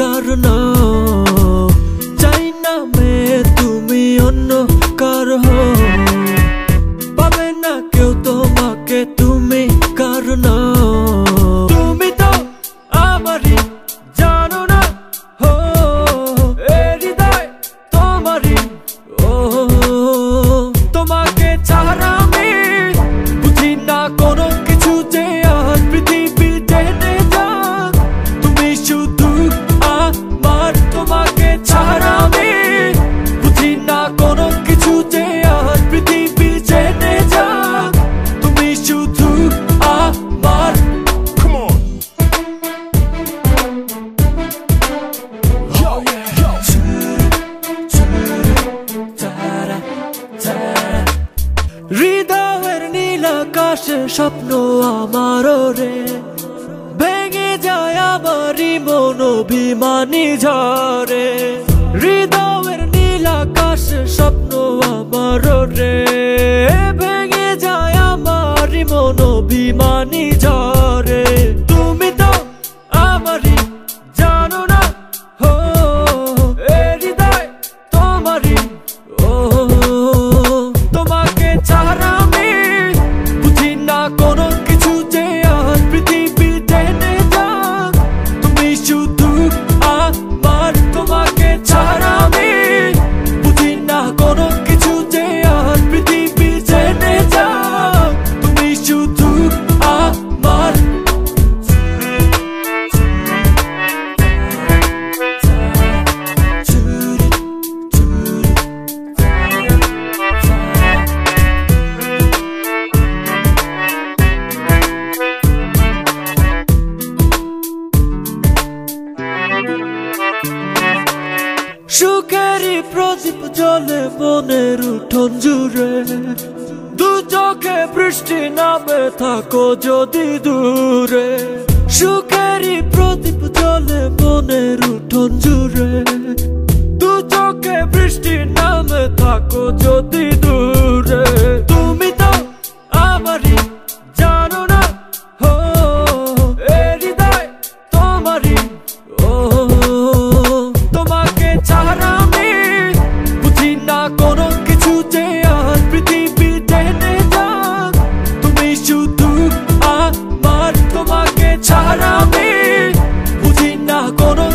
কারণ চাই না মে তুমি অন্য কারো পাবে না কেউ তোমাকে তুমি কারণ তুমি তো আমারই জানো না হো এ হৃদয় তোমারই ও তোমাকে ছাড়া আমি বুঝি না কোনো কিছু যে আর পৃথিবী টেনে যাক তুমি শুধু আমার তোমাকে ছাড়া আমি বুঝি না কোনো কিছু যে আর পৃথিবী টেনে যাক তুমি শুধু আমার হৃদয়ের নীল আকাশে স্বপ্ন আমারও রে ভেঙে যায় আমারই মন অভিমানী ঝরে হৃদয়ের নীল আকাশে স্বপ্ন আমারও রে ভেঙে যায় আমারই মন অভিমানী ঝরে তুমি তো আমারই জানো না হো এ হৃদয় তোমারই ও তোমাকে ছাড়া আমি বুঝি না কোনো কিছু যে আর পৃথিবী টেনে যাক তুমি শুধু আমার তোমাকে ছাড়া আমি বুঝি না কোনো কিছু যে আর পৃথিবী টেনে যাক তুমি শুধু আমার সুখেরই প্রদীপ জ্বলে মনের উঠোন জুড়ে দু চোখে বৃষ্টি নামে থাকো যদি দূরে সুখেরই প্রদীপ জ্বলে মনের উঠোন জুড়ে দু চোখে বৃষ্টি নামে থাকো যদি দূরে তুমি তো আমারই জানো না হো এ হৃদয় তোমারই ও তোমাকে ছাড়া আমি বুঝি না কোনো কিছু যে আর পৃথিবী টেনে যাক তুমি শুধু আমার তোমাকে ছাড়া আমি বুঝি না কোনো